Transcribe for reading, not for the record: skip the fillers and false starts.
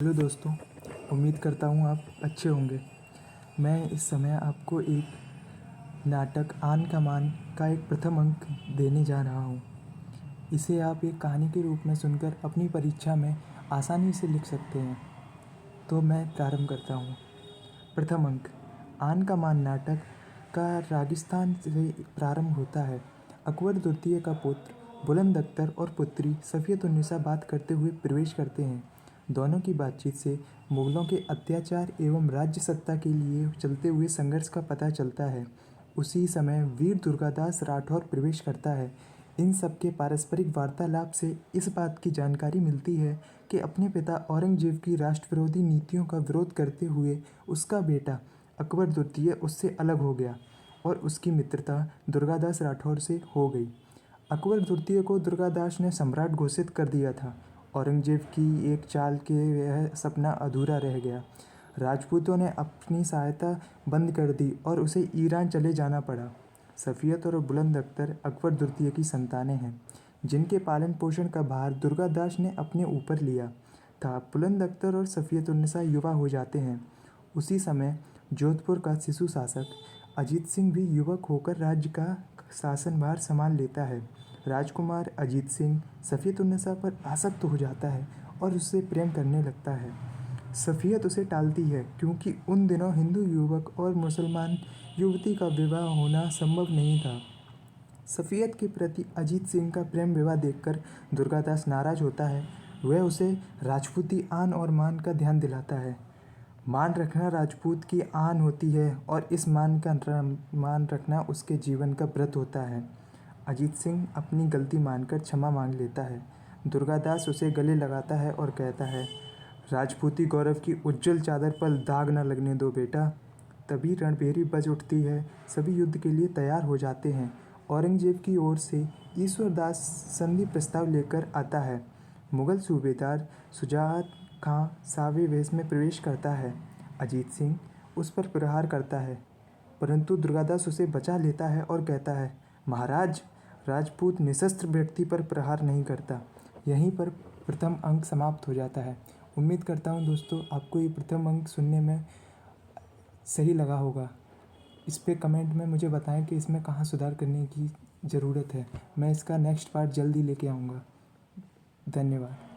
Hello दोस्तों, उम्मीद करता हूँ आप अच्छे होंगे। मैं इस समय आपको एक नाटक आन का मान का एक प्रथम अंक देने जा रहा हूँ। इसे आप एक कहानी के रूप में सुनकर अपनी परीक्षा में आसानी से लिख सकते हैं। तो मैं प्रारंभ करता हूँ। प्रथम अंक। आन का मान नाटक का राजस्थान से प्रारंभ होता है। अकबर द्वितीय का पुत्र बुलंद अख्तर और पुत्री सफ़ियतुन्निसा बात करते हुए प्रवेश करते हैं। दोनों की बातचीत से मुगलों के अत्याचार एवं राज्य सत्ता के लिए चलते हुए संघर्ष का पता चलता है। उसी समय वीर दुर्गादास राठौर प्रवेश करता है। इन सबके पारस्परिक वार्तालाप से इस बात की जानकारी मिलती है कि अपने पिता औरंगजेब की राष्ट्रविरोधी नीतियों का विरोध करते हुए उसका बेटा अकबर द्वितीय उससे अलग हो गया और उसकी मित्रता दुर्गादास राठौर से हो गई। अकबर द्वितीय को दुर्गादास ने सम्राट घोषित कर दिया था। औरंगजेब की एक चाल के वह सपना अधूरा रह गया। राजपूतों ने अपनी सहायता बंद कर दी और उसे ईरान चले जाना पड़ा। सफ़ियत और बुलंद अख्तर अकबर द्वितीय की संतानें हैं, जिनके पालन पोषण का भार दुर्गादास ने अपने ऊपर लिया था। बुलंद अख्तर और सफ़ियतुन्निसा युवा हो जाते हैं। उसी समय जोधपुर का शिशु शासक अजीत सिंह भी युवक होकर राज्य का शासनभार संभाल लेता है। राजकुमार अजीत सिंह सफ़ियतुन्निसा पर आसक्त हो जाता है और उससे प्रेम करने लगता है। सफ़ियत उसे टालती है क्योंकि उन दिनों हिंदू युवक और मुसलमान युवती का विवाह होना संभव नहीं था। सफ़ियत के प्रति अजीत सिंह का प्रेम विवाह देखकर दुर्गादास नाराज होता है। वह उसे राजपूती आन और मान का ध्यान दिलाता है। मान रखना राजपूत की आन होती है और इस मान रखना उसके जीवन का व्रत होता है। अजीत सिंह अपनी गलती मानकर क्षमा मांग लेता है। दुर्गादास उसे गले लगाता है और कहता है, राजपूती गौरव की उज्जवल चादर पर दाग न लगने दो बेटा। तभी रणभेरी बज उठती है। सभी युद्ध के लिए तैयार हो जाते हैं। औरंगजेब की ओर से ईश्वरदास संधि प्रस्ताव लेकर आता है। मुगल सूबेदार शुजाअत खां सावे वेश में प्रवेश करता है। अजीत सिंह उस पर प्रहार करता है, परंतु दुर्गादास उसे बचा लेता है और कहता है, महाराज, राजपूत निशस्त्र व्यक्ति पर प्रहार नहीं करता। यहीं पर प्रथम अंक समाप्त हो जाता है। उम्मीद करता हूँ दोस्तों आपको ये प्रथम अंक सुनने में सही लगा होगा। इस पे कमेंट में मुझे बताएं कि इसमें कहाँ सुधार करने की ज़रूरत है। मैं इसका नेक्स्ट पार्ट जल्दी लेके आऊँगा। धन्यवाद।